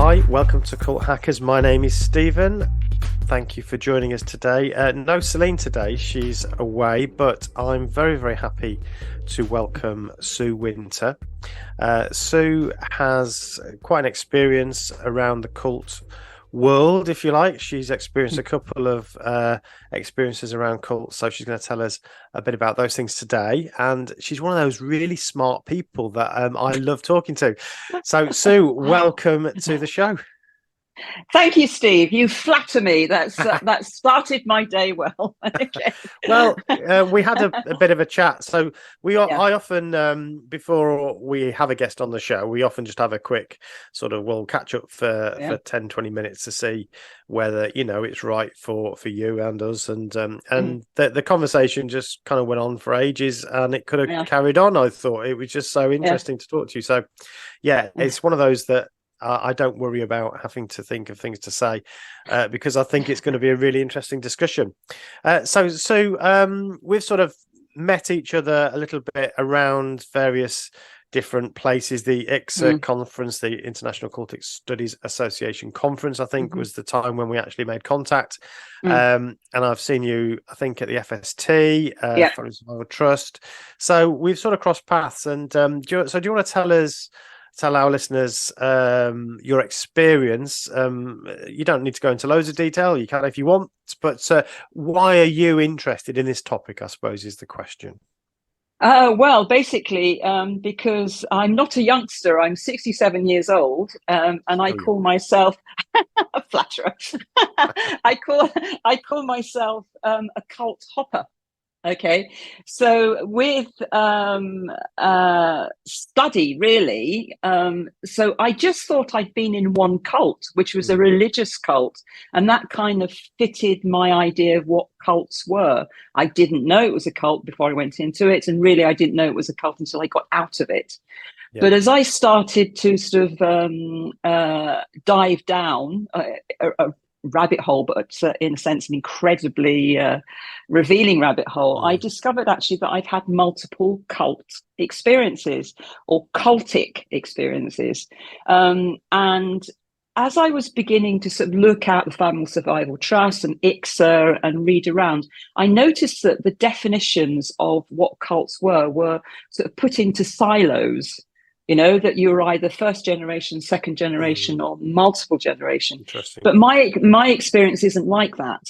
Hi, welcome to Cult Hackers. My name is Stephen. Thank you for joining us today. No Celine today, she's away, but I'm very, very happy to welcome Sue Winter. Sue has quite an experience around the cult world, if you like. She's experienced a couple of experiences around cults, so she's going to tell us a bit about those things today. And she's one of those really smart people that I love talking to. So, Sue, welcome to the show. Thank you, Steve. You flatter me. That started my day well. Okay. Well, we had a bit of a chat. So I often, before we have a guest on the show, we often just have a quick sort of, we'll catch up for 10, 20 minutes to see whether, it's right for you and us. And the conversation just kind of went on for ages, and it could have carried on. I thought it was just so interesting to talk to you. So it's one of those that I don't worry about having to think of things to say because I think it's going to be a really interesting discussion. So we've sort of met each other a little bit around various different places. The ICSA conference, the International Cultic Studies Association conference, I think was the time when we actually made contact. And I've seen you, I think, at the FST, Foreign Survival Trust. So we've sort of crossed paths. And do you want to tell our listeners your experience? You don't need to go into loads of detail. You can if you want, but why are you interested in this topic, I suppose, is the question. Well, basically, because I'm not a youngster. I'm 67 years old, and I call myself a flatterer. I call myself a cult hopper. Okay, so with study, really, so I just thought I'd been in one cult, which was a religious cult, and that kind of fitted my idea of what cults were. I didn't know it was a cult before I went into it, and really I didn't know it was a cult until I got out of it. But as I started to sort of dive down a rabbit hole, but in a sense an incredibly revealing rabbit hole, I discovered actually that I've had multiple cult experiences or cultic experiences, and as I was beginning to sort of look at the Family Survival Trust and ICSA and read around, I noticed that the definitions of what cults were sort of put into silos. That you're either first generation, second generation, or multiple generation. Interesting. But my experience isn't like that.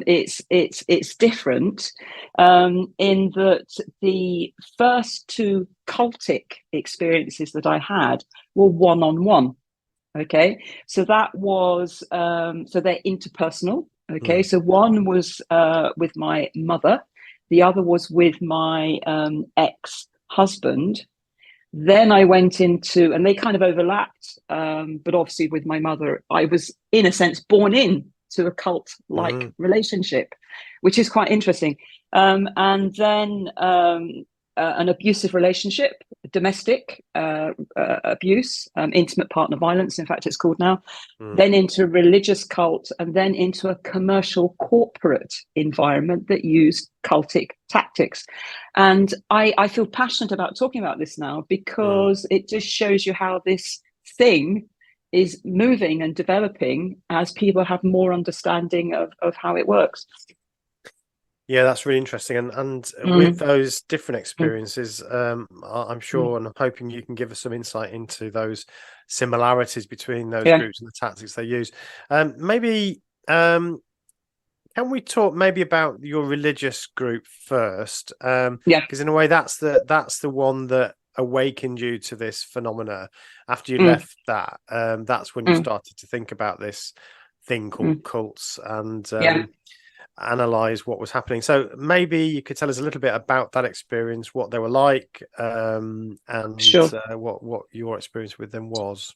It's different in that the first two cultic experiences that I had were one-on-one. Okay, so that was so they're interpersonal. Okay, so one was with my mother, the other was with my ex-husband. Then I went into, and they kind of overlapped, but obviously with my mother, I was in a sense born in to a cult-like relationship, which is quite interesting. And then an abusive relationship, domestic abuse, intimate partner violence, in fact it's called now, then into a religious cult, and then into a commercial corporate environment that used cultic tactics. And I feel passionate about talking about this now because it just shows you how this thing is moving and developing as people have more understanding of how it works. Yeah, that's really interesting. And with those different experiences, I'm sure and I'm hoping you can give us some insight into those similarities between those groups and the tactics they use. Maybe can we talk maybe about your religious group first? Because in a way that's the one that awakened you to this phenomena. After you left that, that's when you started to think about this thing called cults and analyze what was happening. So maybe you could tell us a little bit about that experience, what they were like, and what your experience with them was.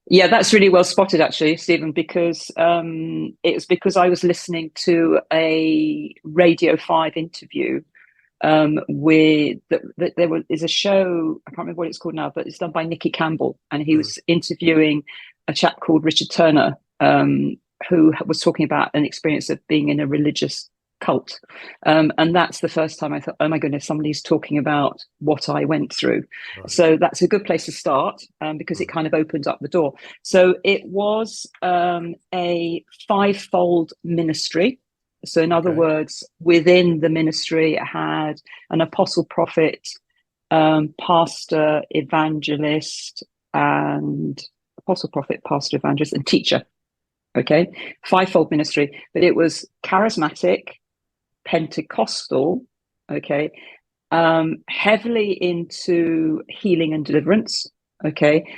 Yeah, that's really well spotted, actually, Stephen, because it was because I was listening to a Radio 5 interview with there is a show, I can't remember what it's called now, but it's done by Nicky Campbell, and he was interviewing a chap called Richard Turner, who was talking about an experience of being in a religious cult. And that's the first time I thought, oh my goodness, somebody's talking about what I went through. Right. So that's a good place to start, because it kind of opened up the door. So it was a fivefold ministry. So in other words, within the ministry, it had an apostle, prophet, pastor, evangelist, and apostle, prophet, pastor, evangelist, and teacher. Okay, fivefold ministry, but it was charismatic, Pentecostal, okay, heavily into healing and deliverance, okay,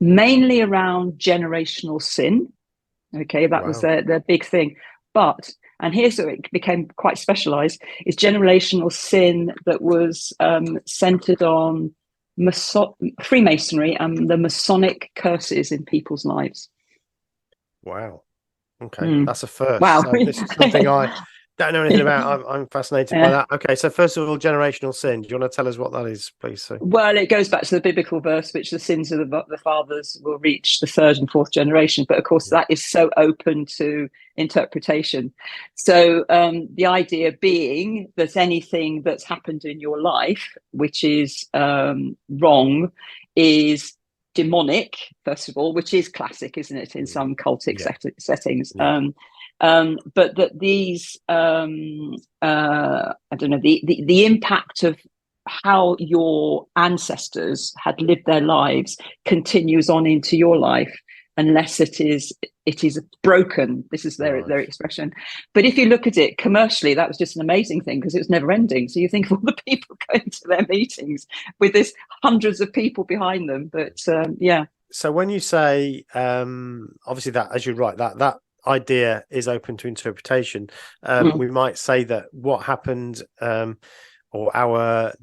mainly around generational sin. Okay, that was their big thing. But, and here's where it became quite specialized, is generational sin that was centered on Freemasonry and the Masonic curses in people's lives. Wow. Okay, that's a first. Wow. So this is something I don't know anything about. I'm fascinated by that. Okay, so first of all, generational sin. Do you want to tell us what that is, please, Sue? Well, it goes back to the biblical verse, which the sins of the fathers will reach the third and fourth generation. But of course, that is so open to interpretation. So the idea being that anything that's happened in your life, which is wrong, is demonic, first of all, which is classic, isn't it, in some cultic settings. But that these, I don't know, the impact of how your ancestors had lived their lives continues on into your life, unless it is broken. This is their expression. But if you look at it commercially, that was just an amazing thing, because it was never ending. So you think of all the people going to their meetings with this hundreds of people behind them. But So when you say, obviously that, as you're right, that idea is open to interpretation. We might say that what happened, or our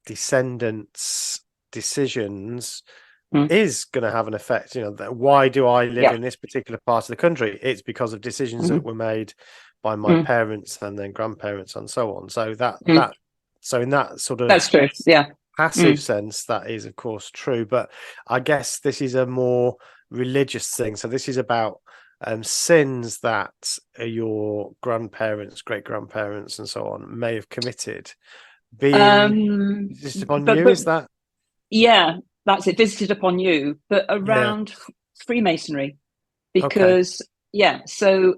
descendants' decisions, is going to have an effect. Why do I live in this particular part of the country? It's because of decisions that were made by my parents and then grandparents and so on. So so in that sort of, that's true. Passive sense, that is of course true. But I guess this is a more religious thing. So this is about sins that your grandparents, great grandparents, and so on may have committed, being visited upon you. Is that? Yeah, that's it. Visited upon you, but around Freemasonry, because so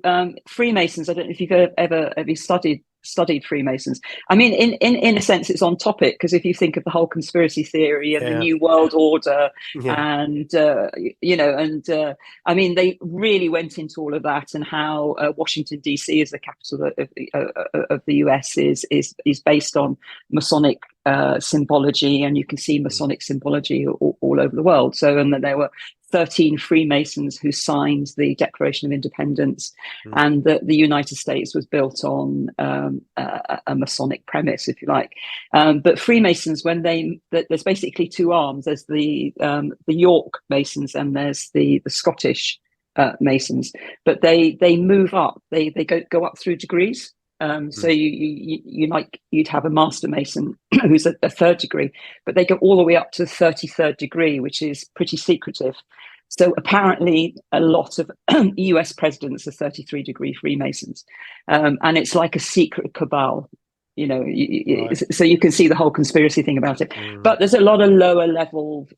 Freemasons. I don't know if you've ever studied Freemasons. I mean, in a sense, it's on topic, because if you think of the whole conspiracy theory and the New World Order, and I mean, they really went into all of that, and how Washington D.C. is the capital of the US is based on Masonic symbology, and you can see Masonic symbology all over the world. So, and then there were 13 Freemasons who signed the Declaration of Independence, and the United States was built on a Masonic premise, if you like. But Freemasons, there's basically two arms. There's the York Masons, and there's the Scottish Masons. But they move up. They go up through degrees. So you'd have a Master Mason who's a third degree, but they go all the way up to the 33rd degree, which is pretty secretive. So apparently a lot of US presidents are 33 degree Freemasons, and it's like a secret cabal, so you can see the whole conspiracy thing about it. But there's a lot of lower level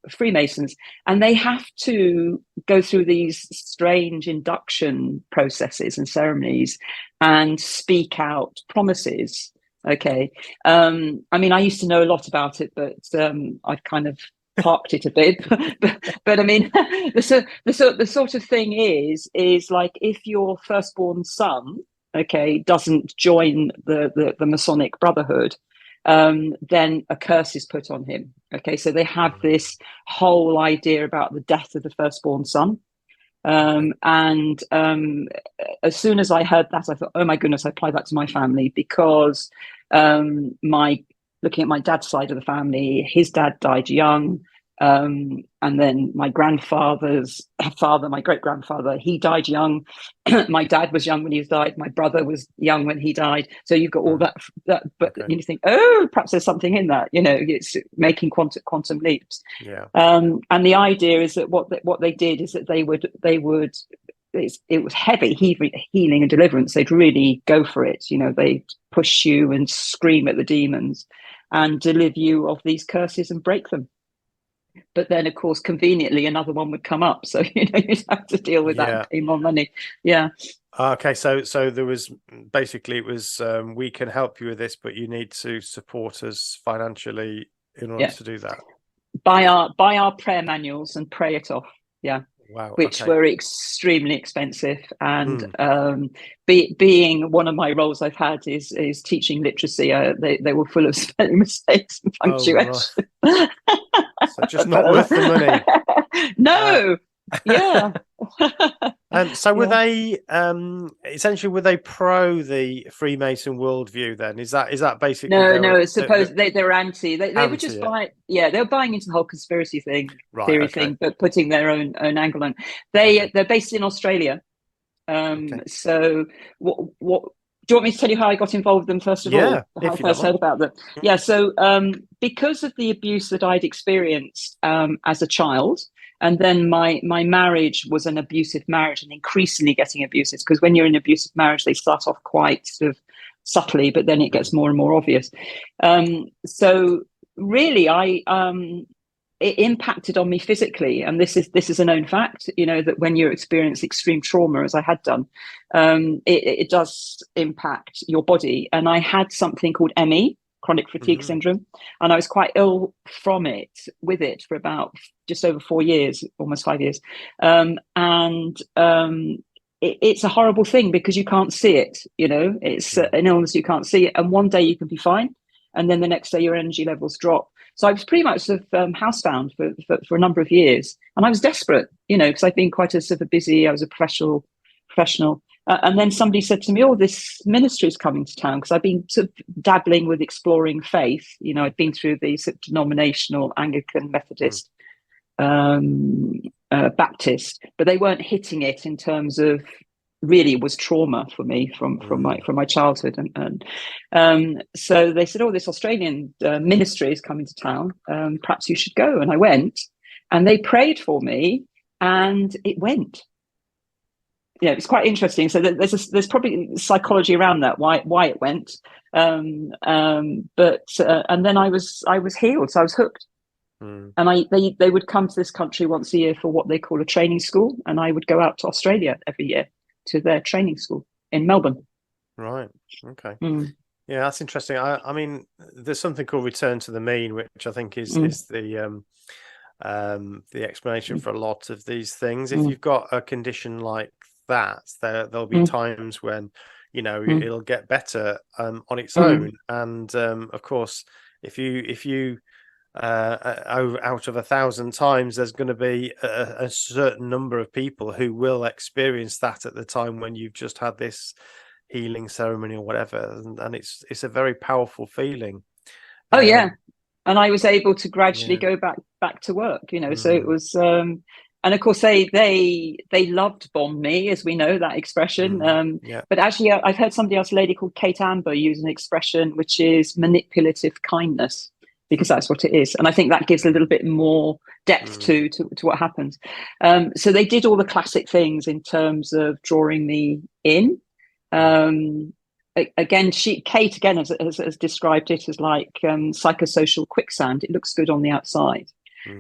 Freemasons, and they have to go through these strange induction processes and ceremonies and speak out promises. Okay. I mean, I used to know a lot about it, but I've kind of parked it a bit. but I mean, the sort of thing is like, if your firstborn son, doesn't join the Masonic Brotherhood, then a curse is put on him. Okay, so they have this whole idea about the death of the firstborn son. And as soon as I heard that, I thought, oh my goodness, I apply that to my family, because looking at my dad's side of the family, his dad died young. And then my grandfather's father, my great grandfather, he died young. My dad was young when he died. My brother was young when he died. So you've got all that, but you think, oh, perhaps there's something in that. It's making quantum leaps. And the idea is that what they did is that they would it was heavy healing and deliverance. They'd really go for it. You know, they push you and scream at the demons and deliver you of these curses and break them. But then, of course, conveniently, another one would come up. So, you know, you'd have to deal with that and pay more money. Yeah. Okay. So there was basically, it was, we can help you with this, but you need to support us financially in order to do that. Buy our prayer manuals and pray it off. Yeah. Wow. Which were extremely expensive. And being one of my roles I've had is teaching literacy. They were full of spelling mistakes and punctuation. Oh, right. So just not worth the money. No. Yeah. So were they essentially, were they pro the Freemason worldview then? Is that basically? No, it's supposed they're anti. They were just buying. Yeah, they were buying into the whole conspiracy theory thing, but putting their own angle on. They're based in Australia. So what do you want me to tell you how I got involved with them first of all? How I first heard about them? Yeah. So because of the abuse that I'd experienced as a child. And then my marriage was an abusive marriage, and increasingly getting abusive, because when you're in an abusive marriage, they start off quite sort of subtly, but then it gets more and more obvious. So really, it impacted on me physically, and this is a known fact. You know, that when you experience extreme trauma, as I had done, it does impact your body. And I had something called ME, chronic fatigue syndrome, and I was quite ill with it for about just over 4 years, almost 5 years. It's a horrible thing because you can't see it. You know, it's an illness you can't see it, and one day you can be fine, and then the next day your energy levels drop. So I was pretty much sort of housebound for a number of years, and I was desperate, you know, because I've been quite a sort of busy. I was a professional. And then somebody said to me, "Oh, this ministry is coming to town," because I've been sort of dabbling with exploring faith. You know, I'd been through the sort of denominational Anglican, Methodist, Baptist, but they weren't hitting it in terms of really it was trauma for me from my childhood. And so they said, "Oh, this Australian ministry is coming to town. Perhaps you should go." And I went, and they prayed for me, and it went. Yeah, it's quite interesting. So there's probably psychology around that, why it went. And then I was healed, so I was hooked. And they would come to this country once a year for what they call a training school, and I would go out to Australia every year to their training school in Melbourne. Right. Okay. Yeah, that's interesting. I mean, there's something called return to the mean, which I think is the explanation for a lot of these things. If you've got a condition like that, there'll be times when, you know, it'll get better on its own. And of course, if you out of 1,000 times, there's going to be a certain number of people who will experience that at the time when you've just had this healing ceremony or whatever, and it's a very powerful feeling. Oh yeah. And I was able to gradually go back to work, you know. So it was and of course they loved bomb me, as we know that expression. But actually I've heard somebody else, a lady called Kate Amber, use an expression which is manipulative kindness, because that's what it is. And I think that gives a little bit more depth to what happens. So they did all the classic things in terms of drawing me in. Again, Kate again has described it as like psychosocial quicksand. It looks good on the outside,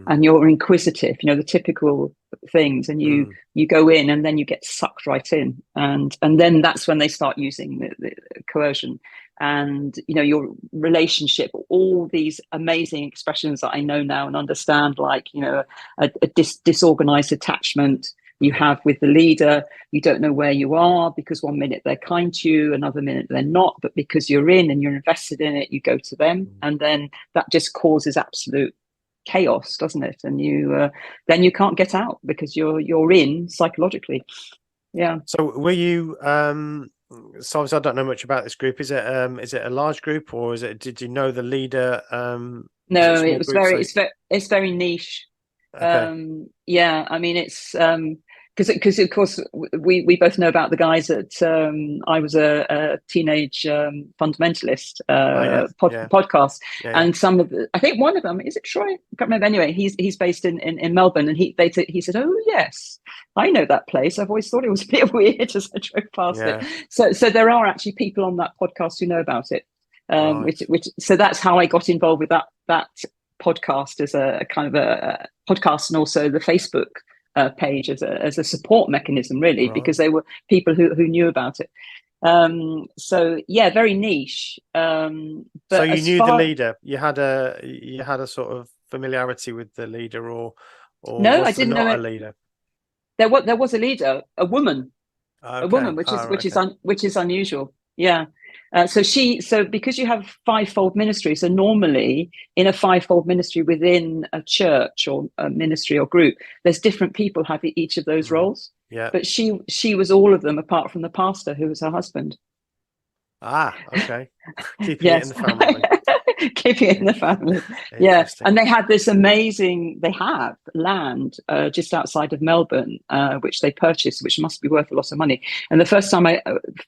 and you're inquisitive, you know, the typical things, and you go in, and then you get sucked right in, and then that's when they start using the coercion, and you know, your relationship, all these amazing expressions that I know now and understand, like, you know, a disorganized attachment you have with the leader. You don't know where you are, because one minute they're kind to you, another minute they're not, but because you're in and you're invested in it, you go to them, and then that just causes absolute chaos, doesn't it? And you then you can't get out because you're in psychologically. Yeah. So were you so obviously I don't know much about this group. Is it a large group, or did you know the leader? No, it's very niche. Okay. Yeah, I mean, it's because of course we both know about the guys that I was a teenage fundamentalist podcast, and some of I think one of them, is it Troy? I can't remember. Anyway, he's based in Melbourne, and he said, oh yes, I know that place. I've always thought it was a bit weird as I drove past it. So there are actually people on that podcast who know about it, which so that's how I got involved with that podcast as a kind of a podcast, and also the Facebook page as a support mechanism, really, because they were people who knew about it. So yeah, very niche. But so you knew the leader. You had a sort of familiarity with the leader, or no, was I didn't there not know a leader? There was a leader, a woman, which is unusual. Yeah. So because you have fivefold ministry, so normally in a fivefold ministry within a church or a ministry or group, there's different people have each of those roles. Yeah. But she was all of them apart from the pastor, who was her husband. Okay. Keeping it in the family. Keeping it in the family. Yeah. And they had this amazing, they have land just outside of Melbourne, which they purchased, which must be worth a lot of money. And the first time I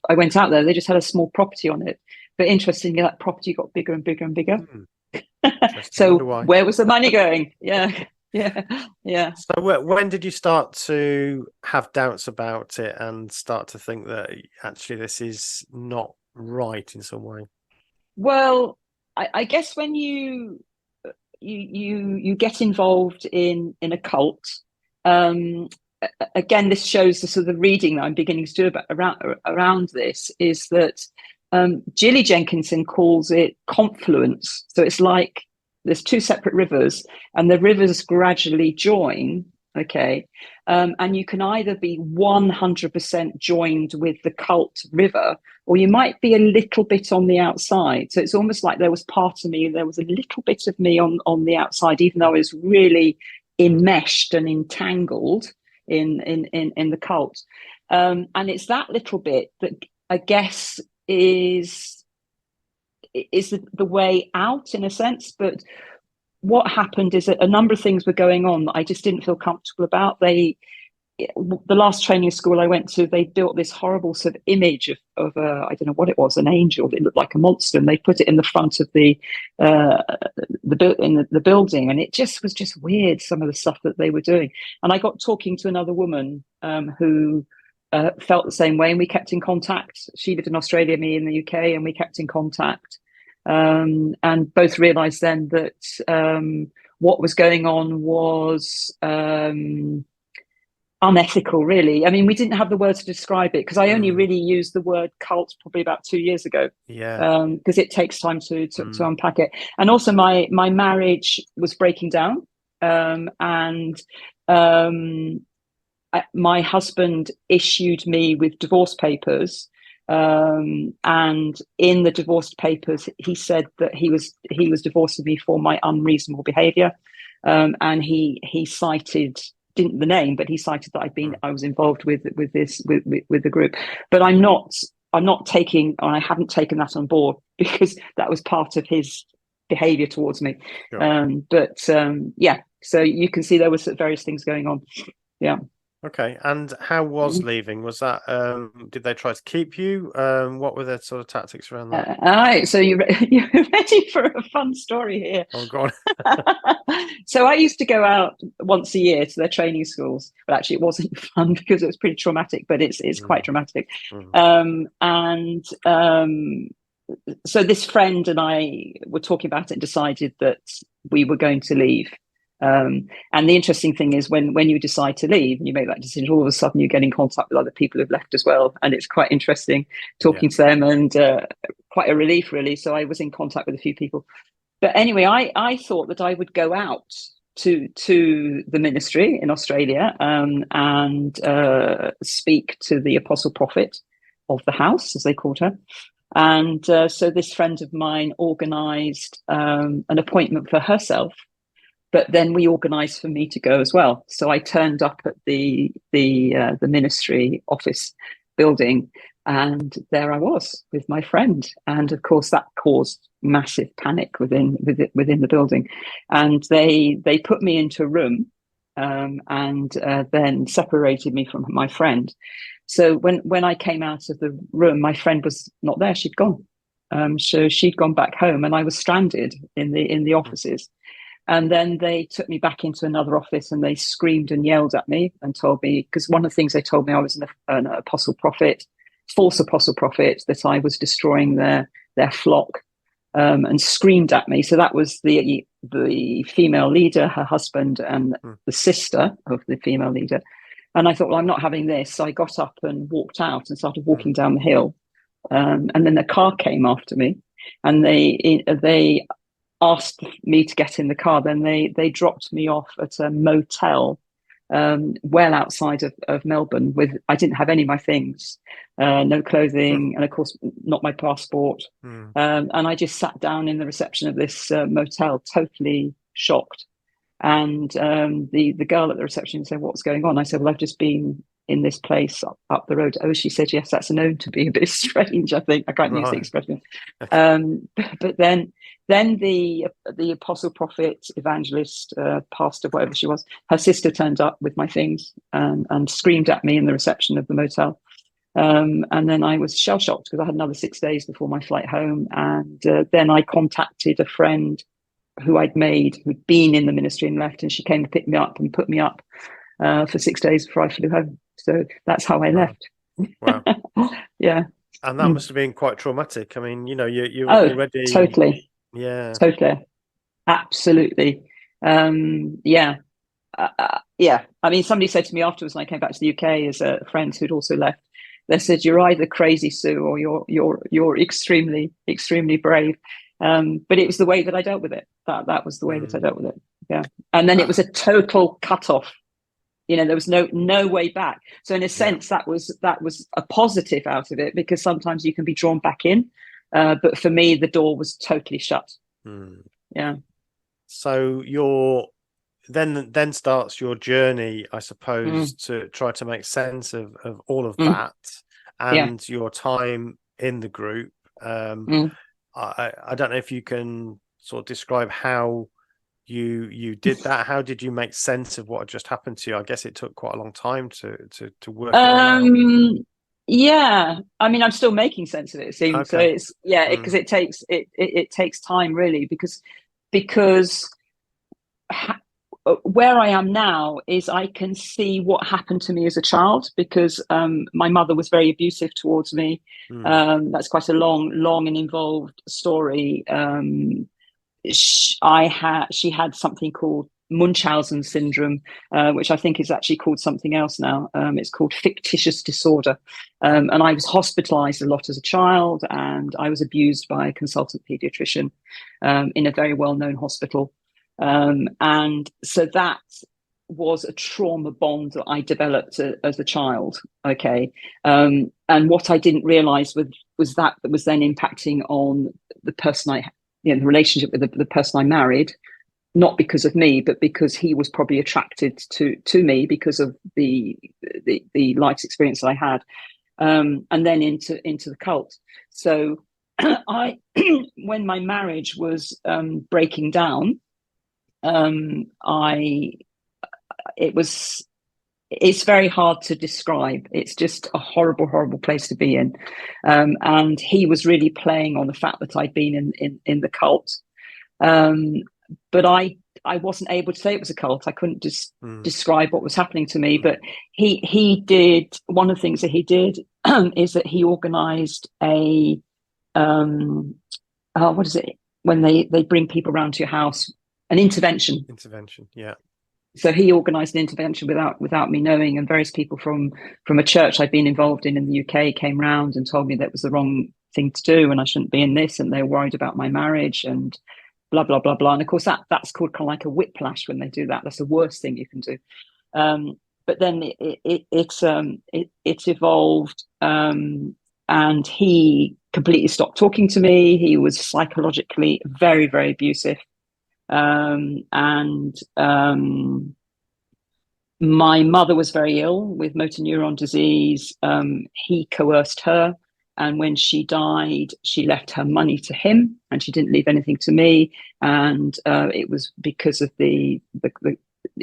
went out there, they just had a small property on it. But interestingly, that property got bigger and bigger and bigger. So where was the money going? Yeah. So when did you start to have doubts about it and start to think that actually this is not right in some way? Well, I guess when you get involved in a cult, again, this shows the sort of reading that I'm beginning to do around this, is that Gilly Jenkinson calls it confluence. So it's like there's two separate rivers, and the rivers gradually join. Okay. And you can either be 100% joined with the cult river, or you might be a little bit on the outside. So it's almost like there was part of me, there was a little bit of me on the outside, even though I was really enmeshed and entangled in the cult. And it's that little bit that I guess is the way out, in a sense. But what happened is that a number of things were going on that I just didn't feel comfortable about. The last training school I went to, they built this horrible sort of image of I don't know what it was, an angel. It looked like a monster, and they put it in the front of the building, and it just was just weird, some of the stuff that they were doing. And I got talking to another woman who felt the same way, and we kept in contact. She lived in Australia, me in the UK, and we kept in contact. And both realised then that what was going on was unethical, really. I mean, we didn't have the word to describe it, because I only really used the word cult probably about 2 years ago. Yeah. Because it takes time to unpack it. And also my marriage was breaking down, and my husband issued me with divorce papers. And in the divorce papers, he said that he was divorcing me for my unreasonable behaviour, and he cited, didn't the name, but he cited that I was involved with the group. But I'm not taking, or I haven't taken that on board, because that was part of his behaviour towards me. Sure. Yeah, so you can see there was various things going on. Yeah. Okay, and how was leaving? Was that did they try to keep you? What were their sort of tactics around that? All right, so you're ready for a fun story here. Oh, go on. So I used to go out once a year to their training schools, but actually it wasn't fun because it was pretty traumatic. But it's quite dramatic. So this friend and I were talking about it and decided that we were going to leave. And the interesting thing is when you decide to leave and you make that decision, all of a sudden you get in contact with other people who've left as well, and it's quite interesting talking to them, and quite a relief, really. So I was in contact with a few people, but anyway, I thought that I would go out to the ministry in Australia and speak to the apostle prophet of the house, as they called her. And so this friend of mine organised an appointment for herself. But then we organised for me to go as well. So I turned up at the ministry office building, and there I was with my friend. And of course, that caused massive panic within the building. And they put me into a room, and then separated me from my friend. So when I came out of the room, my friend was not there; she'd gone. So she'd gone back home, and I was stranded in the offices. And then they took me back into another office, and they screamed and yelled at me and told me, because one of the things they told me, I was an apostle prophet, false apostle prophet, that I was destroying their flock, and screamed at me. So that was the female leader, her husband, and the sister of the female leader. And I thought, well, I'm not having this. So I got up and walked out and started walking down the hill. And then the car came after me, and they asked me to get in the car. Then they dropped me off at a motel well outside of Melbourne. I didn't have any of my things, no clothing, and of course not my passport. And I just sat down in the reception of this motel, totally shocked. And the girl at the reception said, "What's going on?" I said, "Well, I've just been in this place up the road." Oh, she said, "Yes, that's known to be a bit strange, I think." I can't use the expression. But then the apostle prophet, evangelist, pastor, whatever she was, her sister turned up with my things and screamed at me in the reception of the motel. And then I was shell shocked because I had another 6 days before my flight home. And then I contacted a friend who I'd made, who'd been in the ministry and left, and she came to pick me up and put me up for 6 days before I flew home. So that's how I left. Wow. Yeah. And that must have been quite traumatic. I mean, you already... Totally. Yeah. Totally. Absolutely. Yeah. Yeah. I mean, somebody said to me afterwards when I came back to the UK, as a friend who'd also left, they said, "You're either crazy, Sue, or you're extremely, extremely brave." But it was the way that I dealt with it. That was the way that I dealt with it. Yeah. And then it was a total cutoff. There was no way back. So in a sense, that was a positive out of it, because sometimes you can be drawn back in. But for me, the door was totally shut. Yeah. So then starts your journey, I suppose, to try to make sense of all of that and your time in the group. I don't know if you can sort of describe how you did that. How did you make sense of what had just happened to you? I guess it took quite a long time to work it all out. Yeah, I mean, I'm still making sense of it. It seems. Okay. So it's because it takes time, really, because where I am now is I can see what happened to me as a child, because my mother was very abusive towards me. That's quite a long and involved story. She had something called Munchausen syndrome, which I think is actually called something else now. It's called fictitious disorder. And I was hospitalized a lot as a child, and I was abused by a consultant pediatrician in a very well-known hospital. And so that was a trauma bond that I developed as a child. Okay. And what I didn't realize was that was then impacting on the person the relationship with the person I married, not because of me, but because he was probably attracted to me because of the life experience that I had, and then into the cult. So when my marriage was breaking down, it's very hard to describe. It's just a horrible place to be in. And he was really playing on the fact that I'd been in the cult. But I wasn't able to say it was a cult. I couldn't just describe what was happening to me. But he did, one of the things that he did is that he organized a, what is it? When they bring people around to your house, an intervention. Yeah. So he organised an intervention without me knowing, and various people from a church I'd been involved in the UK came round and told me that was the wrong thing to do and I shouldn't be in this, and they were worried about my marriage and blah blah blah blah. And of course that's called kind of like a whiplash when they do that. That's the worst thing you can do. But then it evolved, and he completely stopped talking to me. He was psychologically very, very abusive. My mother was very ill with motor neuron disease. He coerced her, and when she died, she left her money to him, and she didn't leave anything to me. And it was because of the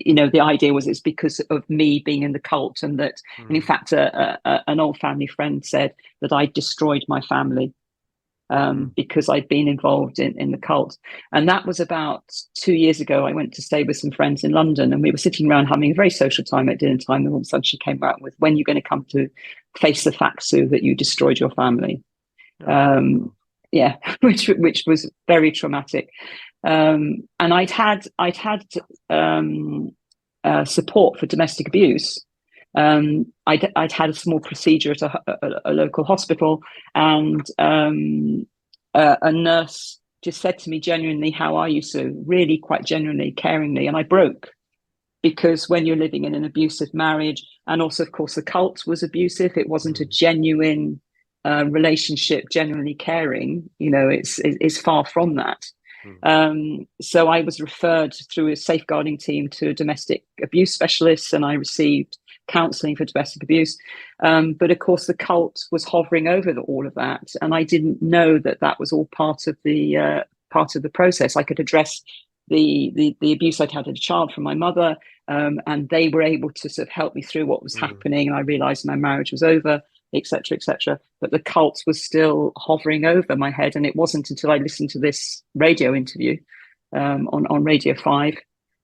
the idea was it's because of me being in the cult, and that, and in fact, an old family friend said that I destroyed my family because I'd been involved in the cult. And that was about 2 years ago. I went to stay with some friends in London, and we were sitting around having a very social time at dinner time. And all of a sudden she came out with, when are you going to come to face the fact, Sue, that you destroyed your family? Yeah, which was very traumatic. And I'd had support for domestic abuse. I'd had a small procedure at a local hospital, and a nurse just said to me genuinely, "How are you, Sue?" Really, quite genuinely, caringly, and I broke, because when you're living in an abusive marriage, and also, of course, the cult was abusive. It wasn't a genuine relationship, genuinely caring. It's far from that. So I was referred through a safeguarding team to a domestic abuse specialist, and I received counselling for domestic abuse. But of course, the cult was hovering over all of that, and I didn't know that that was all part of the process. I could address the abuse I'd had as a child from my mother, and they were able to sort of help me through what was happening. And I realised my marriage was over, etc., etc. But the cult was still hovering over my head, and it wasn't until I listened to this radio interview on Radio 5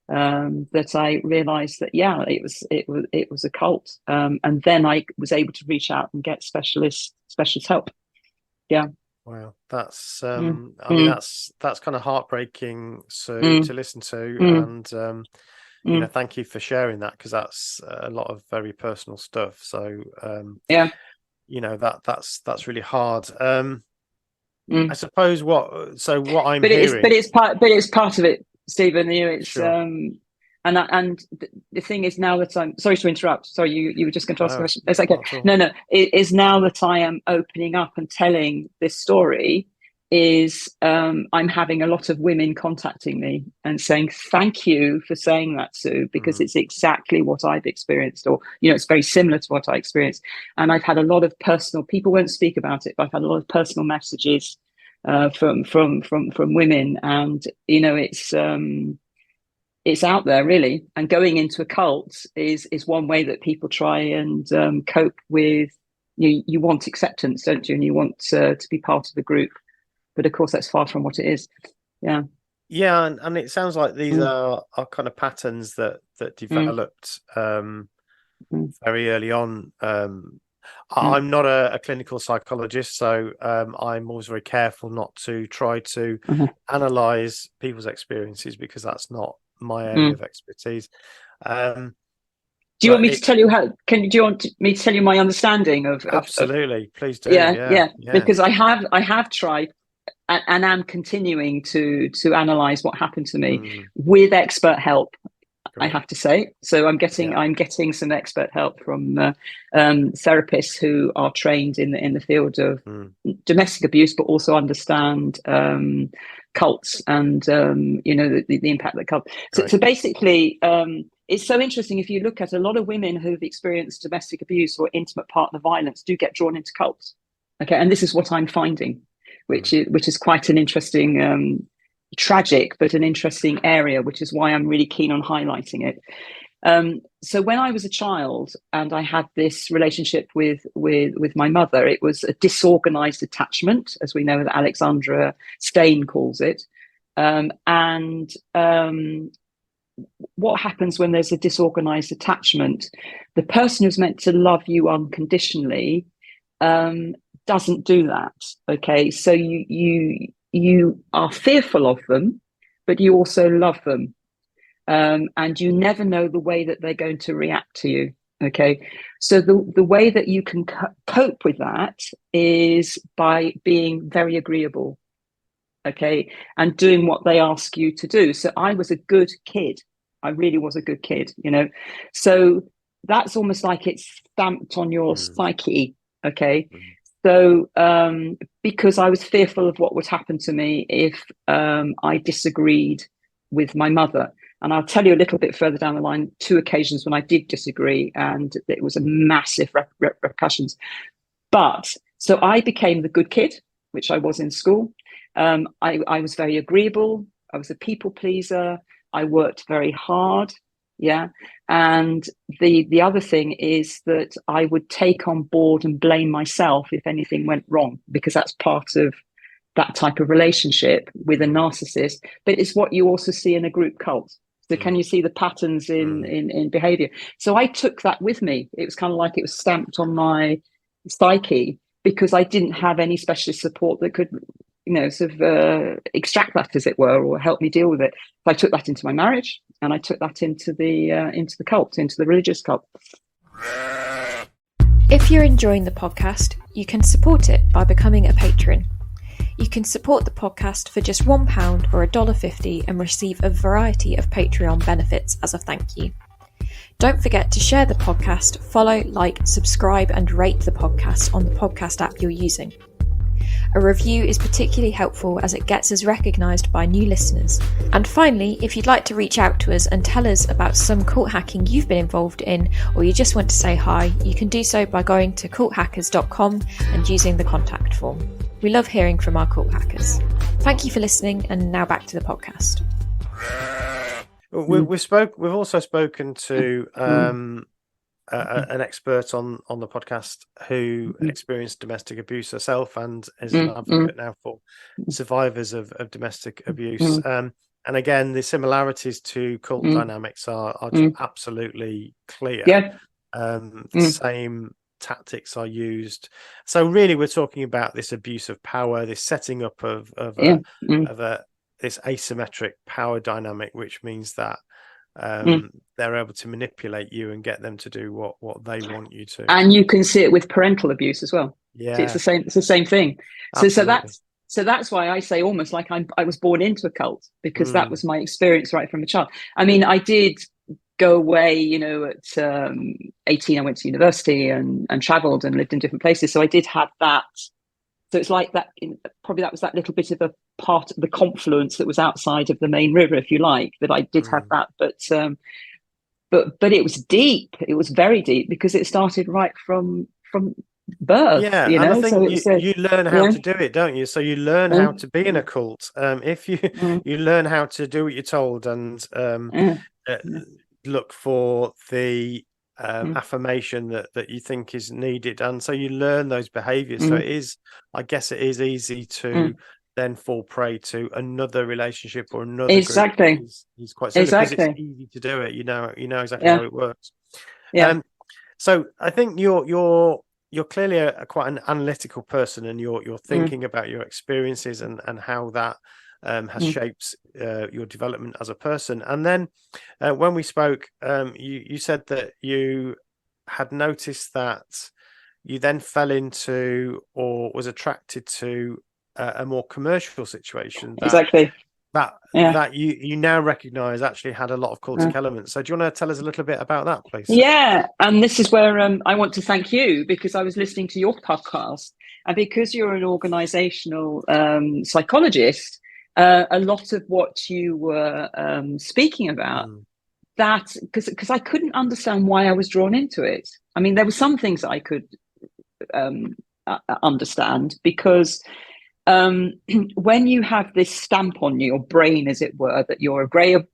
that I realised that it was a cult, and then I was able to reach out and get specialist help. Yeah. Wow, that's I mean, that's kind of heartbreaking, to listen to, and thank you for sharing that, because that's a lot of very personal stuff. So that's really hard. I suppose what I'm hearing, but it's part of it, Stephen. It's sure. And the thing is, now that I'm sorry to interrupt. Sorry, you were just going to ask a question. It's okay. No. It is now that I am opening up and telling this story. I'm having a lot of women contacting me and saying, "Thank you for saying that, Sue, because it's exactly what I've experienced," or it's very similar to what I experienced. And I've had a lot of personal. People won't speak about it, but I've had a lot of personal messages from women, and it's out there, really. And going into a cult is one way that people try and cope with. You want acceptance, don't you? And you want to be part of the group, but of course that's far from what it is. And it sounds like these are kind of patterns that developed very early on. I'm not a clinical psychologist, so I'm always very careful not to try to analyze people's experiences, because that's not my area of expertise. Do you want me to tell you do you want me to tell you my understanding of absolutely, please do. Because I have tried and am continuing to analyze what happened to me with expert help. Great. I have to say. So I'm getting some expert help from therapists who are trained in the field of domestic abuse, but also understand cults and the impact that cult. So basically, it's so interesting. If you look at a lot of women who've experienced domestic abuse or intimate partner violence, do get drawn into cults. Okay, and this is what I'm finding, which is quite an interesting. Tragic, but an interesting area, which is why I'm really keen on highlighting it. So when I was a child and I had this relationship with my mother, it was a disorganized attachment, as we know that Alexandra Stein calls it. What happens when there's a disorganized attachment? The person who's meant to love you unconditionally doesn't do that. Okay, so you are fearful of them, but you also love them. And you never know the way that they're going to react to you. Okay. So the way that you can cope with that is by being very agreeable. Okay. And doing what they ask you to do. So I was a good kid. I really was a good kid, So that's almost like it's stamped on your psyche. Okay. So because I was fearful of what would happen to me if I disagreed with my mother. And I'll tell you a little bit further down the line, 2 occasions when I did disagree, and it was a massive repercussions. But so I became the good kid, which I was in school. I was very agreeable. I was a people pleaser. I worked very hard. Yeah. And the other thing is that I would take on board and blame myself if anything went wrong, because that's part of that type of relationship with a narcissist. But it's what you also see in a group cult. So can you see the patterns in behavior? So I took that with me. It was kind of like it was stamped on my psyche, because I didn't have any specialist support that could, sort of extract that, as it were, or help me deal with it. So I took that into my marriage, and I took that into the cult, into the religious cult. If you're enjoying the podcast, you can support it by becoming a patron. You can support the podcast for just £1 or $1.50 and receive a variety of Patreon benefits as a thank you. Don't forget to share the podcast, follow, like, subscribe and rate the podcast on the podcast app you're using. A review is particularly helpful as it gets us recognised by new listeners. And finally, if you'd like to reach out to us and tell us about some cult hacking you've been involved in, or you just want to say hi, you can do so by going to culthackers.com and using the contact form. We love hearing from our cult hackers. Thank you for listening, and now back to the podcast. We've also spoken to an expert on the podcast who experienced domestic abuse herself and is an advocate now for survivors of domestic abuse. And again, the similarities to cult dynamics are absolutely clear. Yeah. The same tactics are used. So really, we're talking about this abuse of power, this setting up of this asymmetric power dynamic, which means that they're able to manipulate you and get them to do what they want you to. And you can see it with parental abuse as well. Yeah, see, it's the same thing. So that's why I say almost like I was born into a cult, because that was my experience right from a child. I mean, I did go away, at 18, I went to university and traveled and lived in different places. So I did have that. So it's like that, probably that was that little bit of a part of the confluence that was outside of the main river, if you like, that I did have that. But it was deep. It was very deep, because it started right from birth. Yeah, and I think you learn how to do it, don't you? So you learn how to be in a cult. If you learn how to do what you're told and look for the affirmation that you think is needed, and so you learn those behaviors. So I guess it is easy to then fall prey to another relationship or another exactly group. He's quite similar, because it's easy to do it. You know exactly how it works. So I think you're clearly quite an analytical person, and you're thinking about your experiences and how that has shaped your development as a person. And then when we spoke, you said that you had noticed that you then fell into or was attracted to a more commercial situation. That you now recognise actually had a lot of cultic elements. So do you want to tell us a little bit about that, please? Yeah, and this is where I want to thank you, because I was listening to your podcast, and because you're an organisational psychologist, a lot of what you were speaking about, that because I couldn't understand why I was drawn into it. I mean, there were some things that I could understand, because when you have this stamp on your brain, as it were, that you're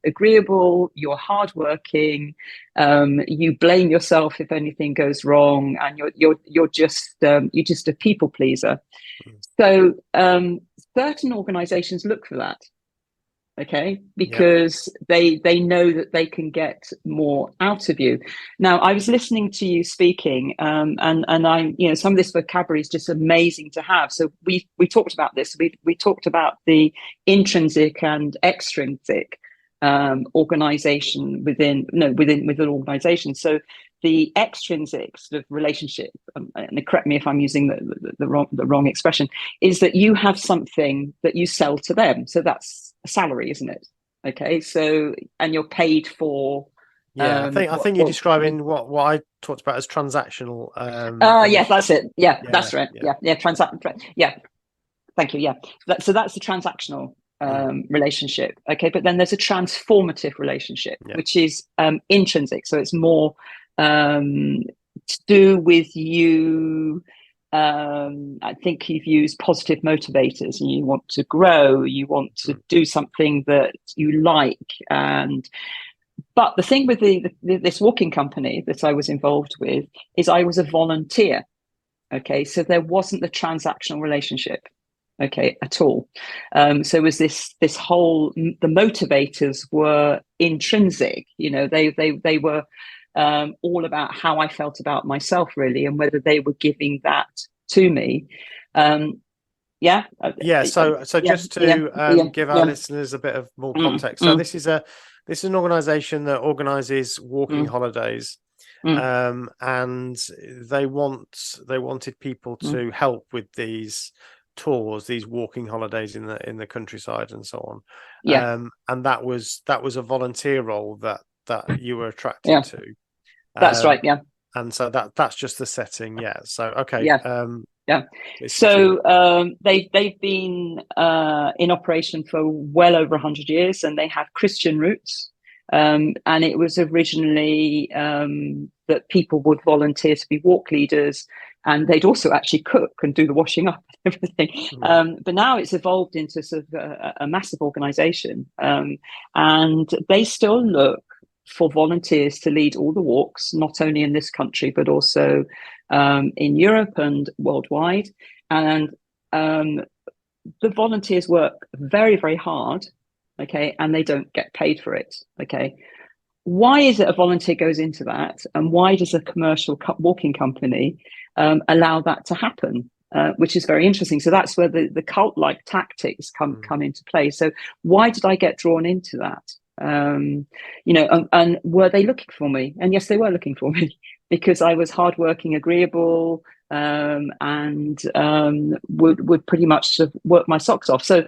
agreeable, you're hardworking, you blame yourself if anything goes wrong, and you're just a people pleaser. So certain organizations look for that, okay, because they know that they can get more out of you. Now, I was listening to you speaking, and I, some of this vocabulary is just amazing to have. So we talked about this. We talked about the intrinsic and extrinsic organization within an organization. So the extrinsic sort of relationship, and correct me if I'm using the wrong expression, is that you have something that you sell to them. So that's a salary, isn't it? Okay, so and you're paid for. I think you're describing what I talked about as transactional. Yes, that's it. Yeah, that's right. Yeah, thank you. Yeah, so that's the transactional relationship. Okay, but then there's a transformative relationship, which is intrinsic. So it's more to do with you. I think you've used positive motivators, and you want to grow, you want to do something that you like, But the thing with this walking company that I was involved with is I was a volunteer. Okay, so there wasn't the transactional relationship, okay, at all. So it was this whole, the motivators were intrinsic. You know, they were all about how I felt about myself, really, and whether they were giving that to me. Yeah. So just to give our listeners a bit of more context. So this is an organization that organizes walking holidays. And they wanted people to help with these tours, these walking holidays in the countryside and so on. And that was a volunteer role that you were attracted to. That's right. Yeah. And so that's just the setting. Yeah. So okay. Yeah. So they've been in operation for well over 100 years, and they have Christian roots. And it was originally that people would volunteer to be walk leaders, and they'd also actually cook and do the washing up and everything. But now it's evolved into sort of a massive organization, and they still look for volunteers to lead all the walks, not only in this country, but also in Europe and worldwide. And the volunteers work very, very hard. Okay, and they don't get paid for it. Okay, why is it a volunteer goes into that, and why does a commercial walking company allow that to happen? Which is very interesting. So that's where the cult-like tactics come into play. So why did I get drawn into that? You know, and were they looking for me? And yes, they were looking for me because I was hardworking, agreeable, and would pretty much sort of work my socks off. So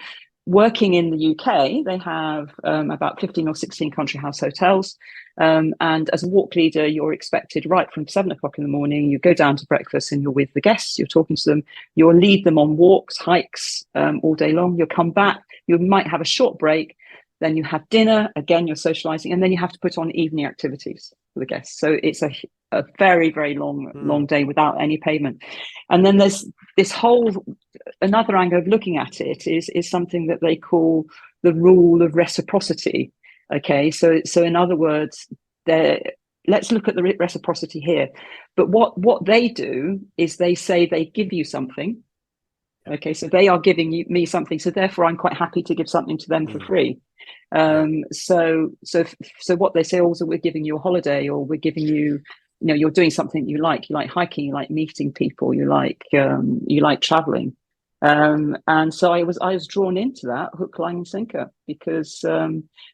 working in the UK, they have about 15 or 16 country house hotels. And as a walk leader, you're expected right from 7 o'clock in the morning, you go down to breakfast and you're with the guests, you're talking to them, you'll lead them on walks, hikes all day long. You'll come back, you might have a short break, then you have dinner, again, you're socializing, and then you have to put on evening activities for the guests. So it's a very, very long day without any payment. And then there's this whole, another angle of looking at it is something that they call the rule of reciprocity. Okay, so in other words, let's look at the reciprocity here. But what they do is they say they give you something. Okay, so they are giving me something, so therefore I'm quite happy to give something to them for free. So what they say also, we're giving you a holiday, or we're giving you, you know, you're doing something you like hiking, you like meeting people, you like traveling. And so I was drawn into that hook, line and sinker, because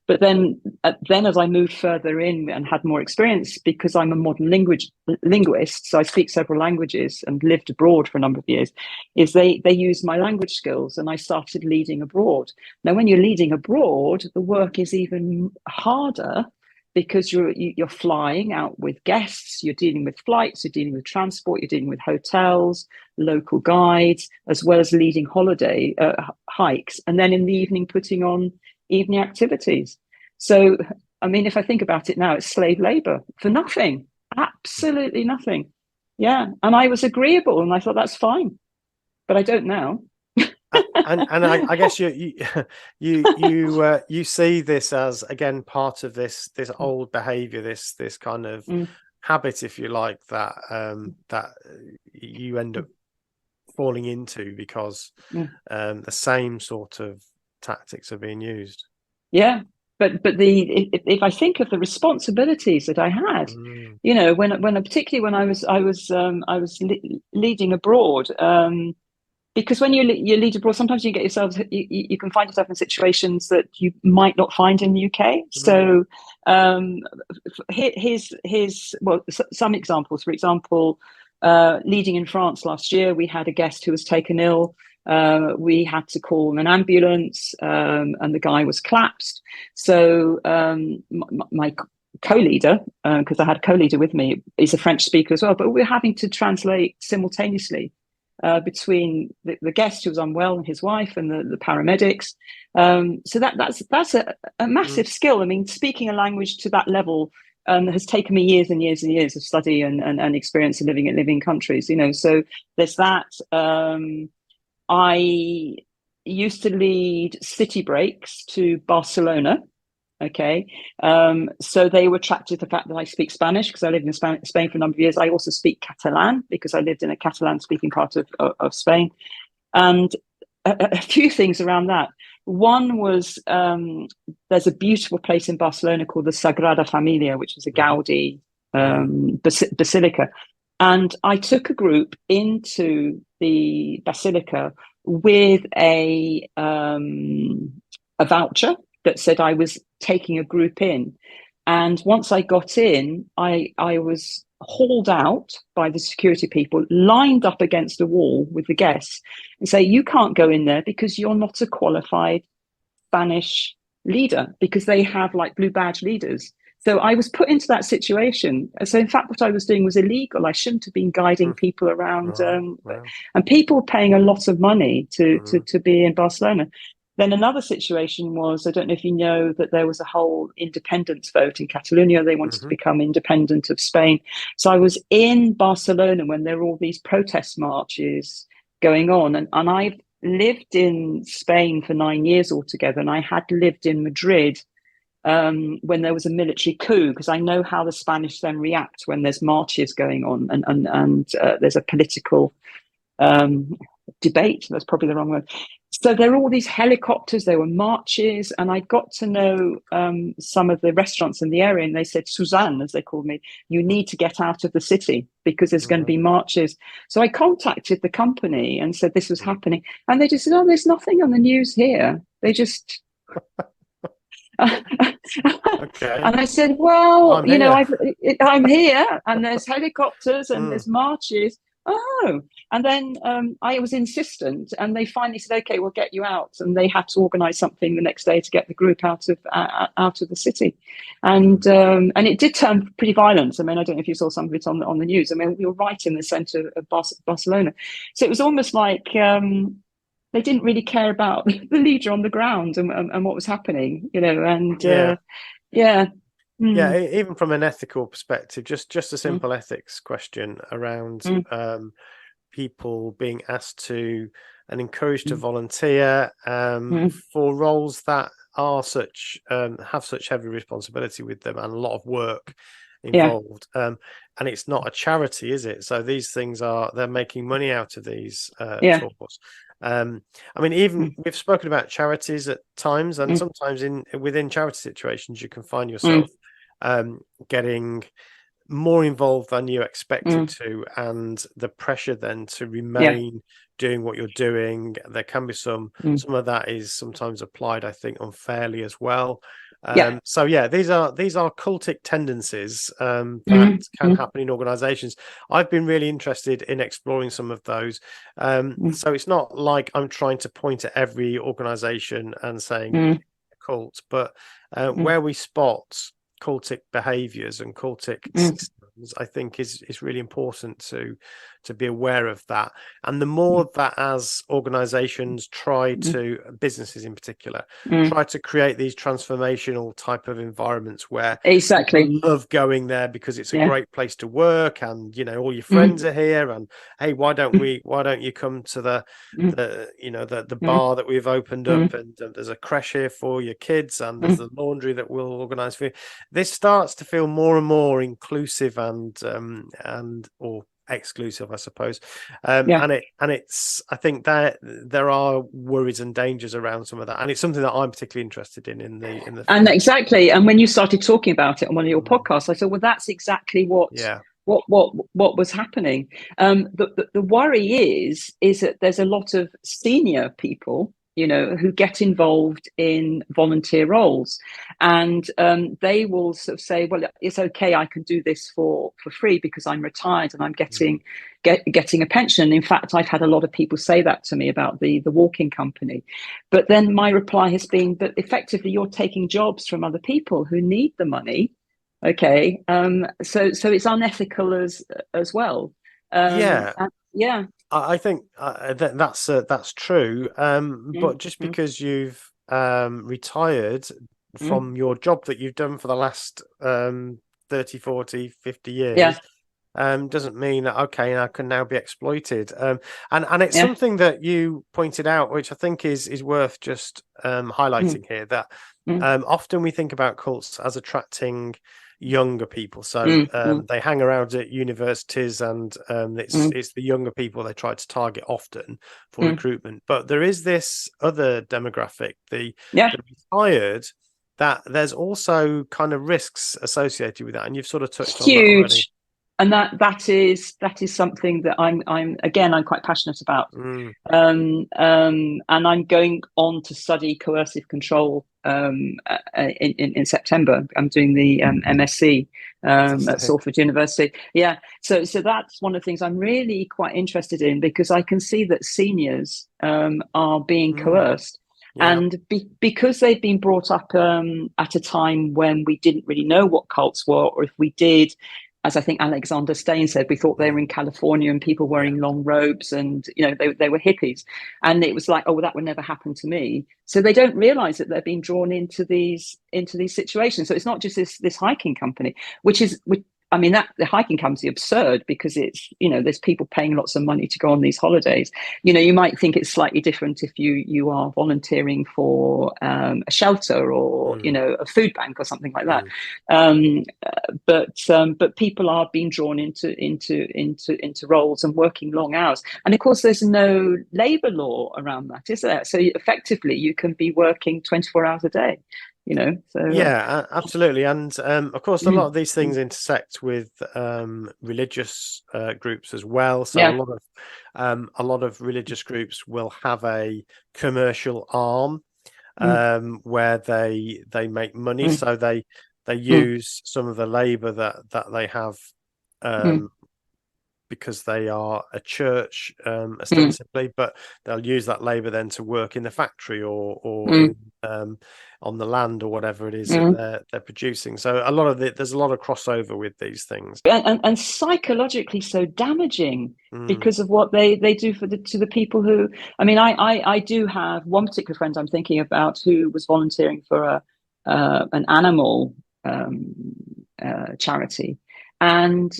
but then as I moved further in and had more experience, because I'm a modern linguist, so I speak several languages and lived abroad for a number of years, is they use my language skills, and I started leading abroad. Now, when you're leading abroad, the work is even harder, because you're flying out with guests, you're dealing with flights, you're dealing with transport, you're dealing with hotels, local guides, as well as leading holiday hikes, and then in the evening putting on evening activities. So, I mean, if I think about it now, it's slave labor for nothing, absolutely nothing. Yeah, and I was agreeable, and I thought that's fine, but I don't now. and I guess you see this as, again, part of this old behavior, this kind of habit, if you like, that that you end up falling into because the same sort of tactics are being used. Yeah, but if I think of the responsibilities that I had, you know, when particularly when I was leading abroad. Because when you lead abroad, sometimes you get yourself, you can find yourself in situations that you might not find in the UK. So some examples. For example, leading in France last year, we had a guest who was taken ill. We had to call an ambulance, and the guy was collapsed. So my co-leader, because I had a co-leader with me, is a French speaker as well, but we're having to translate simultaneously between the guest who was unwell and his wife and the paramedics. So that's a massive skill. I mean, speaking a language to that level has taken me years and years and years of study and experience of living in countries, you know. So there's that. I used to lead city breaks to Barcelona. Okay. So they were attracted to the fact that I speak Spanish because I lived in Spain for a number of years. I also speak Catalan because I lived in a Catalan speaking part of Spain. And a few things around that. One was there's a beautiful place in Barcelona called the Sagrada Familia, which is a Gaudi basilica. And I took a group into the basilica with a voucher that said I was taking a group in. And once I got in, I was hauled out by the security people, lined up against a wall with the guests, and say, you can't go in there because you're not a qualified Spanish leader, because they have like blue badge leaders. So I was put into that situation. So in fact, what I was doing was illegal. I shouldn't have been guiding people around. And people were paying a lot of money to be in Barcelona. Then another situation was, I don't know if you know, that there was a whole independence vote in Catalonia. They wanted to become independent of Spain. So I was in Barcelona when there were all these protest marches going on. And I've lived in Spain for 9 years altogether. And I had lived in Madrid when there was a military coup, because I know how the Spanish then react when there's marches going on and there's a political debate. That's probably the wrong word. So there were all these helicopters, there were marches, and I got to know some of the restaurants in the area, and they said, Suzanne, as they called me, you need to get out of the city because there's going to be marches. So I contacted the company and said this was happening. And they just said, oh, there's nothing on the news here. They just... Okay. And I said, well, I'm here and there's helicopters and there's marches. Oh, and then I was insistent, and they finally said, okay, we'll get you out. And they had to organize something the next day to get the group out of the city. And it did turn pretty violent. I mean, I don't know if you saw some of it on the news. I mean, we were right in the center of Barcelona. So it was almost like they didn't really care about the leader on the ground and what was happening, and Yeah, even from an ethical perspective, just a simple ethics question around people being asked to and encouraged to volunteer for roles that are have such heavy responsibility with them and a lot of work involved. And it's not a charity, is it? So these things they're making money out of these tours. I mean, even we've spoken about charities at times, and sometimes within charity situations, you can find yourself getting more involved than you expected to, and the pressure then to remain doing what you're doing. There can be some of that is sometimes applied, I think, unfairly as well. So these are cultic tendencies that can happen in organizations. I've been really interested in exploring some of those. So it's not like I'm trying to point at every organization and saying cult, but where we spot cultic behaviors and cultic systems, I think is really important to be aware of that. And the more that as organizations businesses in particular, try to create these transformational type of environments where people love going there because it's a great place to work, and all your friends are here, and hey, why don't you come to the bar that we've opened up, and there's a creche here for your kids, and there's the laundry that we'll organize for you. This starts to feel more and more inclusive and or exclusive, I suppose. And it's I think that there are worries and dangers around some of that, and it's something that I'm particularly interested in the and exactly. And when you started talking about it on one of your podcasts, I said, well, that's exactly what was happening. The worry is that there's a lot of senior people who get involved in volunteer roles, and they will sort of say, well, it's okay, I can do this for free because I'm retired and I'm getting a pension. In fact, I've had a lot of people say that to me about the walking company. But then my reply has been, but effectively you're taking jobs from other people who need the money. Okay. So it's unethical as well. I think that's true. But just because you've retired from your job that you've done for the last 30, 40, 50 years, doesn't mean that, okay, I can now be exploited. And it's something that you pointed out, which I think is worth just highlighting here, that often we think about cults as attracting younger people, so they hang around at universities, and it's the younger people they try to target often for recruitment. But there is this other demographic, the retired, that there's also kind of risks associated with that, and you've sort of touched on that already. And that is something that I'm quite passionate about. And I'm going on to study coercive control in September. I'm doing the MSc at Salford University. Yeah, so that's one of the things I'm really quite interested in, because I can see that seniors are being coerced. Yeah. And because they've been brought up at a time when we didn't really know what cults were, or if we did, as I think Alexander Stein said, we thought they were in California and people wearing long robes, and they were hippies, and it was like, oh, well, that would never happen to me. So they don't realize that they're being drawn into these situations. So it's not just this hiking company, which that the hiking company is absurd, because it's, there's people paying lots of money to go on these holidays. You might think it's slightly different if you are volunteering for a shelter or a food bank or something like that. But people are being drawn into roles and working long hours. And of course, there's no labor law around that, is there? So effectively, you can be working 24 hours a day. Absolutely. And of course, a lot of these things intersect with religious groups as well. So a lot of religious groups will have a commercial arm where they make money. So they use some of the labor that they have because they are a church ostensibly, but they'll use that labor then to work in the factory or in, on the land or whatever it is that they're producing. So there's a lot of crossover with these things, and psychologically so damaging because of what they do to the people who. I mean, I do have one particular friend I'm thinking about who was volunteering for an animal charity, and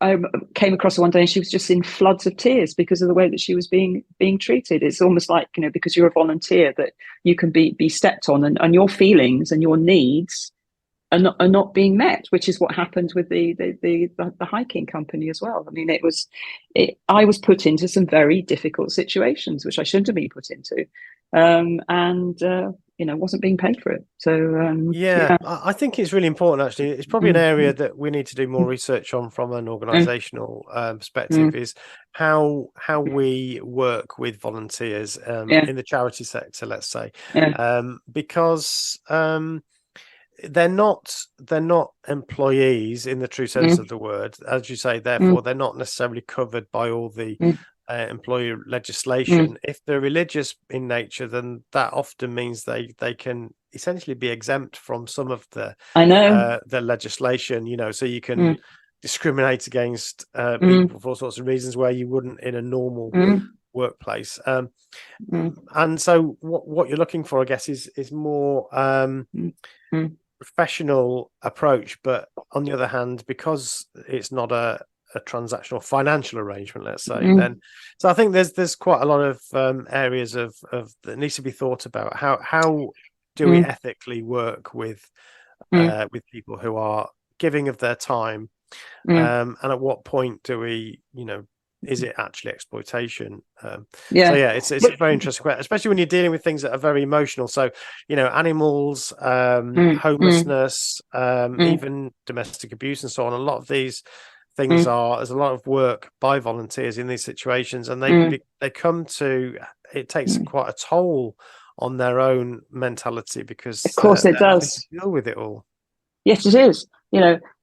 I came across her one day, and she was just in floods of tears because of the way that she was being treated. It's almost like, because you're a volunteer, that you can be stepped on, and your feelings and your needs are not being met, which is what happened with the hiking company as well. I mean, I was put into some very difficult situations which I shouldn't have been put into, and wasn't being paid for it. So I think it's really important, actually. It's probably an area that we need to do more research on from an organizational perspective, is how we work with volunteers in the charity sector, let's say, because they're not employees in the true sense of the word, as you say. Therefore, they're not necessarily covered by all the employer legislation. If they're religious in nature, then that often means they can essentially be exempt from some of the legislation. So you can discriminate against people for all sorts of reasons where you wouldn't in a normal workplace. And so what you're looking for, I guess, is more professional approach. But on the other hand, because it's not a transactional financial arrangement, let's say, then so I think there's quite a lot of areas of that needs to be thought about. How do we ethically work with people who are giving of their time, and at what point do we, is it actually exploitation? So it's a very interesting question, especially when you're dealing with things that are very emotional. So animals, homelessness, even domestic abuse and so on. A lot of these things there's a lot of work by volunteers in these situations, and they come to, it takes quite a toll on their own mentality, because of course it does deal with it all. Yes, it is.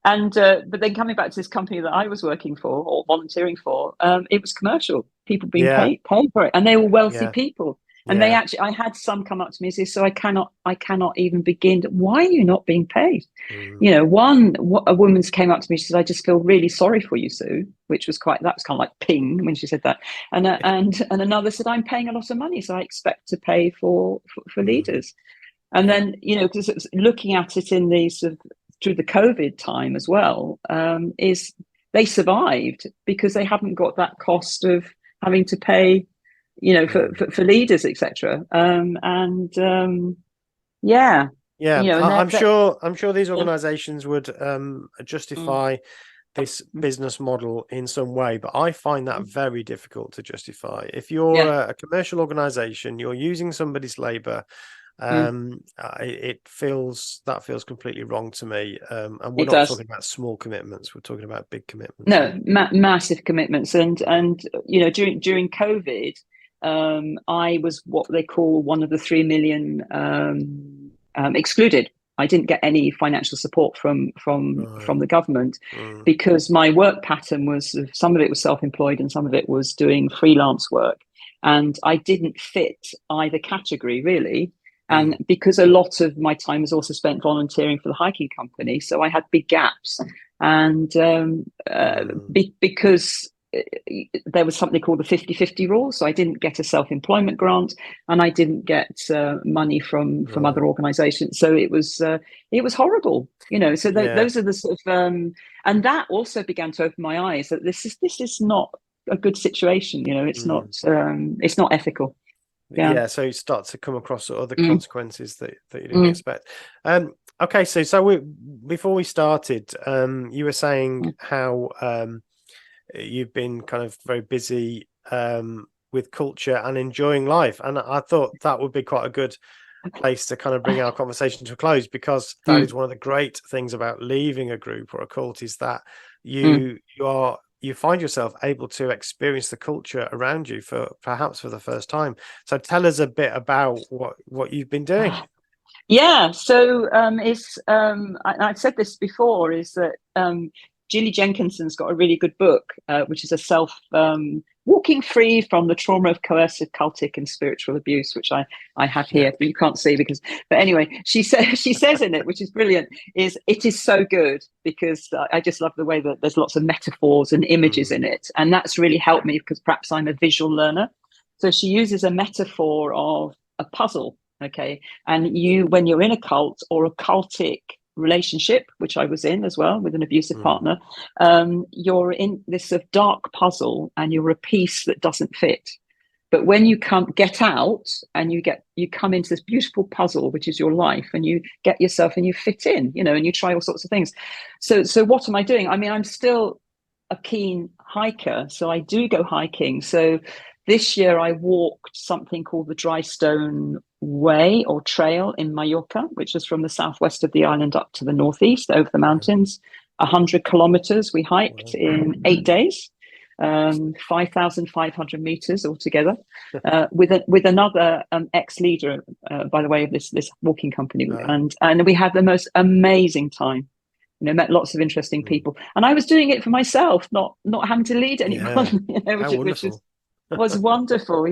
And but then coming back to this company that I was working for or volunteering for, it was commercial. People being paid for it, and they were wealthy people. And they actually, I had some come up to me and say, "So I cannot even begin. Why are you not being paid?" A woman came up to me. She said, "I just feel really sorry for you, Sue," which was that was kind of like ping when she said that. And another said, "I'm paying a lot of money, so I expect to pay for leaders." And then because it was looking at it in the sort of through the COVID time as well, is they survived because they haven't got that cost of having to pay, for leaders, etc. Yeah, and I'm sure these organizations would justify this business model in some way, but I find that very difficult to justify. If you're a commercial organization, you're using somebody's labor, it feels completely wrong to me. And we're not talking about small commitments, we're talking about big commitments. No, massive commitments. And during COVID, I was what they call one of the 3 million excluded. I didn't get any financial support from the government because my work pattern was, some of it was self-employed and some of it was doing freelance work, and I didn't fit either category really. And because a lot of my time was also spent volunteering for the hiking company, so I had big gaps. And because there was something called the 50-50 rule, so I didn't get a self-employment grant and I didn't get money from other organizations, so it was horrible, so those are the sort of and that also began to open my eyes that this is not a good situation. It's not ethical. So you start to come across other consequences that you didn't expect. Okay, so before we started, you were saying how you've been kind of very busy with culture and enjoying life, and I thought that would be quite a good place to kind of bring our conversation to a close, because that is one of the great things about leaving a group or a cult, is that you find yourself able to experience the culture around you perhaps for the first time. So tell us a bit about what you've been doing. So I've said this before, is that Julie Jenkinson's got a really good book, which is a walking free from the trauma of coercive, cultic and spiritual abuse, which I have here, but you can't see but anyway, she says in it, which is brilliant, it is so good because I just love the way that there's lots of metaphors and images in it. And that's really helped me because perhaps I'm a visual learner. So she uses a metaphor of a puzzle. Okay. And when you're in a cult or a cultic relationship, which I was in as well with an abusive partner, you're in this sort of dark puzzle and you're a piece that doesn't fit. But when you get out and you come into this beautiful puzzle, which is your life, and you get yourself and you fit in, and you try all sorts of things. So what am I doing? I mean, I'm still a keen hiker, so I do go hiking. So this year I walked something called the Dry Stone Way or Trail in Mallorca, which is from the southwest of the island up to the northeast over the mountains. 100 kilometers we hiked in 8 days, 5,500 meters altogether, with another ex-leader, by the way, of this walking company, and we had the most amazing time. Met lots of interesting people, and I was doing it for myself, not having to lead anyone, which was wonderful.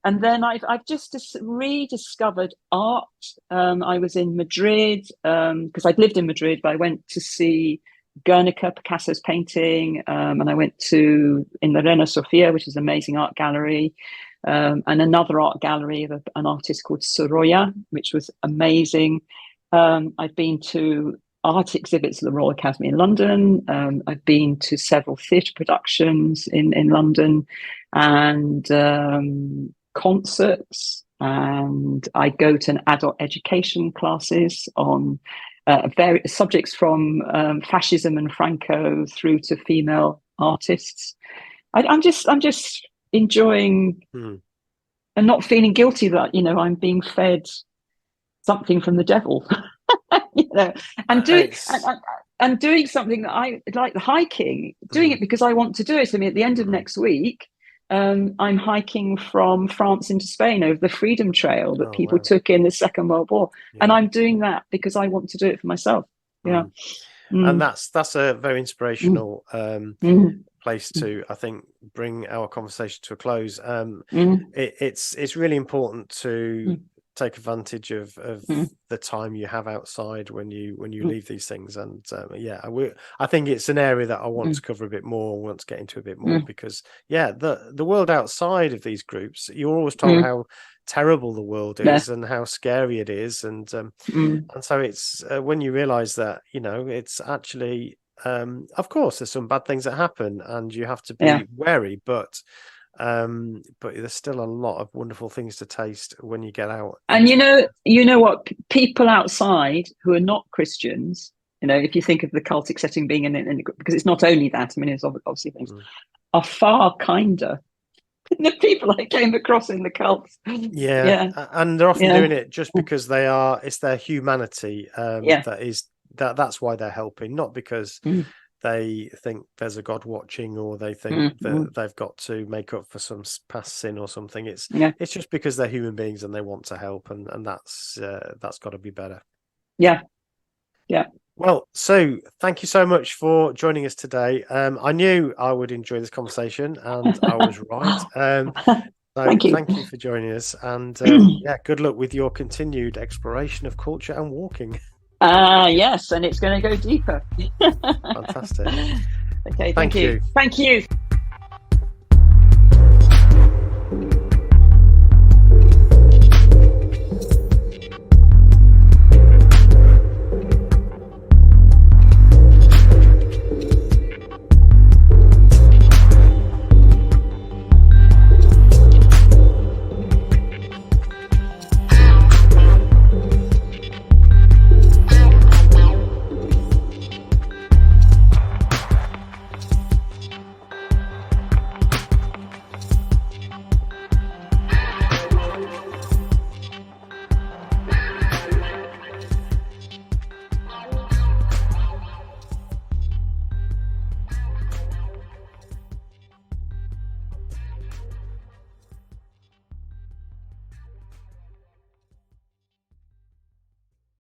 And then I've just rediscovered art. I was in Madrid because I'd lived in Madrid, but I went to see Guernica, Picasso's painting, and I went in the Reina Sofia, which is an amazing art gallery, and another art gallery of an artist called Sorolla, which was amazing. I've been to art exhibits at the Royal Academy in London. I've been to several theatre productions in London, and concerts, and I go to an adult education classes on various subjects from fascism and Franco through to female artists. I'm just enjoying and not feeling guilty that I'm being fed something from the devil. And doing something that I like, the hiking, doing it because I want to do it. I mean, at the end of next week, I'm hiking from France into Spain over the Freedom Trail that people took in the Second World War, and I'm doing that because I want to do it for myself. And that's a very inspirational place to, I think, bring our conversation to a close. It's really important to take advantage of the time you have outside when you leave these things, and I think it's an area that I want to cover a bit more, want to get into a bit more, because the world outside of these groups, you're always told how terrible the world is and how scary it is, and so it's when you realize that it's actually of course, there's some bad things that happen, and you have to be wary. But there's still a lot of wonderful things to taste when you get out. And you know what? People outside who are not Christians, if you think of the cultic setting being in because it's not only that. I mean, it's obviously things are far kinder than the people I came across in the cults. Yeah. And they're often doing it just because it's their humanity. That's why they're helping, not because they think there's a God watching, or they think that they've got to make up for some past sin or something. It's just because they're human beings and they want to help, and that's got to be better. Yeah. Well, Sue, thank you so much for joining us today. I knew I would enjoy this conversation, and I was right. So thank you for joining us, and good luck with your continued exploration of culture and walking. Yes, and it's going to go deeper. Fantastic. Okay, thank you. Thank you.